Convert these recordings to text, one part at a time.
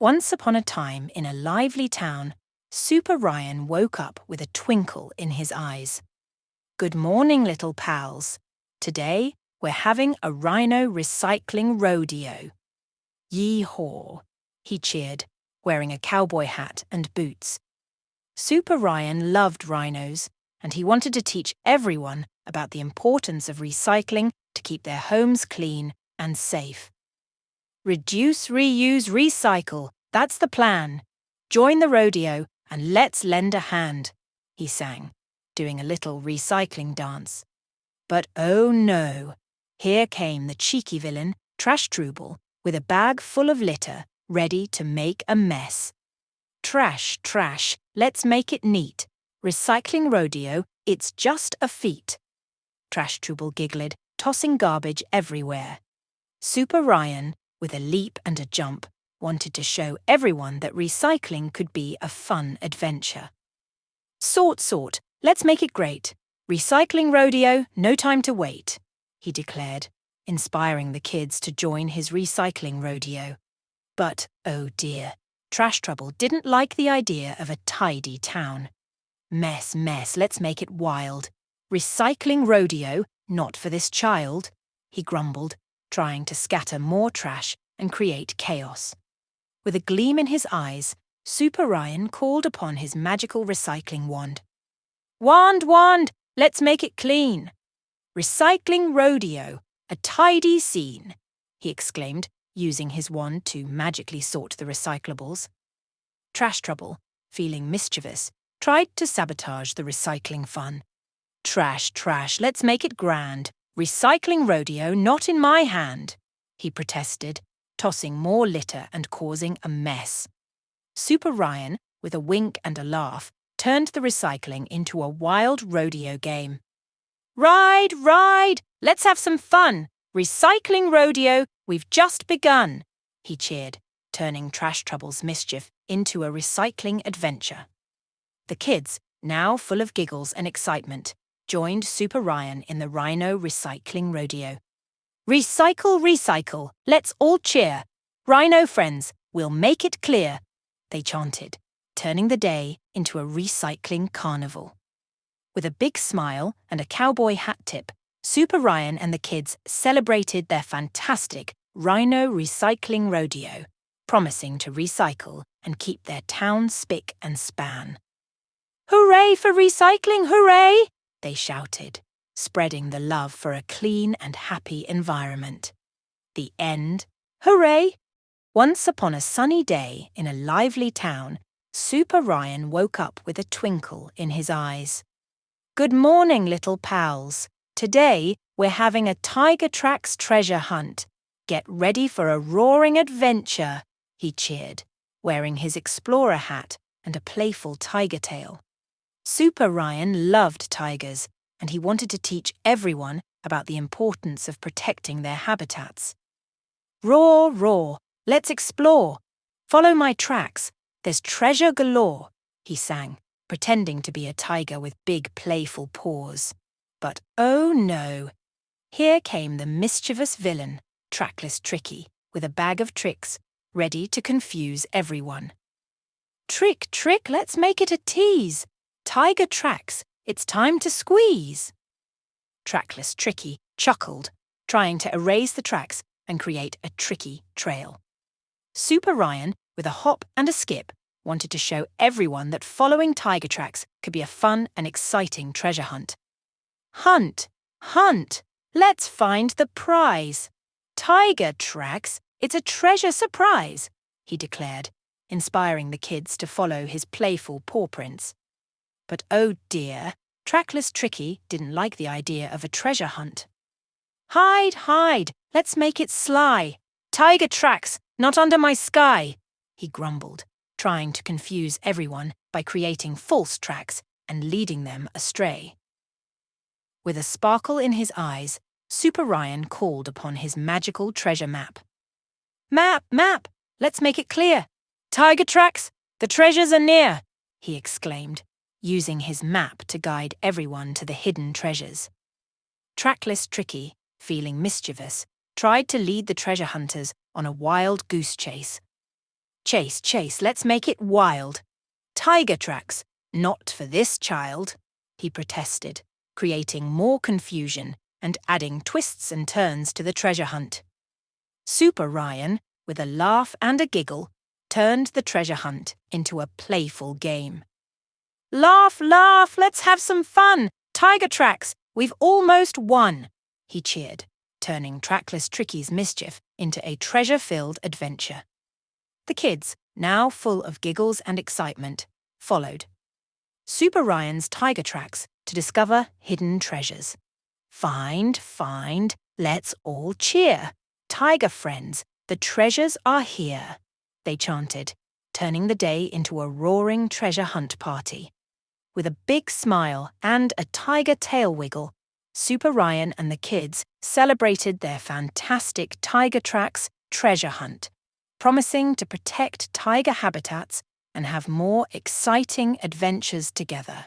Once upon a time, in a lively town, Super Ryan woke up with a twinkle in his eyes. Good morning, little pals. Today, we're having a Rhino Recycling Rodeo. Yee-haw, he cheered, wearing a cowboy hat and boots. Super Ryan loved rhinos, and he wanted to teach everyone about the importance of recycling to keep their homes clean and safe. Reduce, reuse, recycle, that's the plan. Join the rodeo and let's lend a hand, he sang, doing a little recycling dance. But oh no, here came the cheeky villain, Trash Trouble, with a bag full of litter, ready to make a mess. Trash, trash, let's make it neat. Recycling rodeo, it's just a feat. Trash Trouble giggled, tossing garbage everywhere. Super Ryan, with a leap and a jump, wanted to show everyone that recycling could be a fun adventure. Sort, let's make it great. Recycling rodeo, no time to wait, he declared, inspiring the kids to join his recycling rodeo. But, oh dear, Trash Trouble didn't like the idea of a tidy town. Mess, let's make it wild. Recycling rodeo, not for this child, he grumbled, trying to scatter more trash and create chaos. With a gleam in his eyes, Super Ryan called upon his magical recycling wand. Wand, let's make it clean. Recycling rodeo, a tidy scene, he exclaimed, using his wand to magically sort the recyclables. Trash Trouble, feeling mischievous, tried to sabotage the recycling fun. Trash, let's make it grand. Recycling rodeo, not in my hand, he protested, tossing more litter and causing a mess. Super Ryan, with a wink and a laugh, turned the recycling into a wild rodeo game. Ride, let's have some fun. Recycling rodeo, we've just begun, he cheered, turning Trash Trouble's mischief into a recycling adventure. The kids, now full of giggles and excitement, joined Super Ryan in the Rhino Recycling Rodeo. Recycle, let's all cheer. Rhino friends, we'll make it clear, they chanted, turning the day into a recycling carnival. With a big smile and a cowboy hat tip, Super Ryan and the kids celebrated their fantastic Rhino Recycling Rodeo, promising to recycle and keep their town spick and span. Hooray for recycling, hooray! They shouted, spreading the love for a clean and happy environment. The end. Hooray! Once upon a sunny day in a lively town, Super Ryan woke up with a twinkle in his eyes. Good morning, little pals. Today, we're having a Tiger Tracks treasure hunt. Get ready for a roaring adventure, he cheered, wearing his explorer hat and a playful tiger tail. Super Ryan loved tigers, and he wanted to teach everyone about the importance of protecting their habitats. Roar, let's explore. Follow my tracks. There's treasure galore, he sang, pretending to be a tiger with big, playful paws. But oh no! Here came the mischievous villain, Trackless Tricky, with a bag of tricks, ready to confuse everyone. Trick, let's make it a tease. Tiger tracks, it's time to squeeze. Trackless Tricky chuckled, trying to erase the tracks and create a tricky trail. Super Ryan, with a hop and a skip, wanted to show everyone that following tiger tracks could be a fun and exciting treasure hunt. Hunt, let's find the prize. Tiger tracks, it's a treasure surprise, he declared, inspiring the kids to follow his playful paw prints. But oh dear, Trackless Tricky didn't like the idea of a treasure hunt. Hide, let's make it sly. Tiger tracks, not under my sky, he grumbled, trying to confuse everyone by creating false tracks and leading them astray. With a sparkle in his eyes, Super Ryan called upon his magical treasure map. Map, let's make it clear. Tiger tracks, the treasures are near, he exclaimed, using his map to guide everyone to the hidden treasures. Trackless Tricky, feeling mischievous, tried to lead the treasure hunters on a wild goose chase. Chase, chase, let's make it wild. Tiger tracks, not for this child, he protested, creating more confusion and adding twists and turns to the treasure hunt. Super Ryan, with a laugh and a giggle, turned the treasure hunt into a playful game. Laugh, laugh, let's have some fun! Tiger tracks, we've almost won, he cheered, turning Trackless Tricky's mischief into a treasure-filled adventure. The kids, now full of giggles and excitement, followed Super Ryan's tiger tracks to discover hidden treasures. Find, find, let's all cheer. Tiger friends, the treasures are here, they chanted, turning the day into a roaring treasure hunt party. With a big smile and a tiger tail wiggle, Super Ryan and the kids celebrated their fantastic Tiger Tracks treasure hunt, promising to protect tiger habitats and have more exciting adventures together.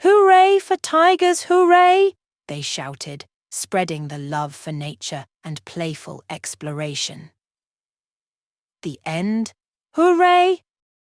Hooray for tigers, hooray! They shouted, spreading the love for nature and playful exploration. The end? Hooray!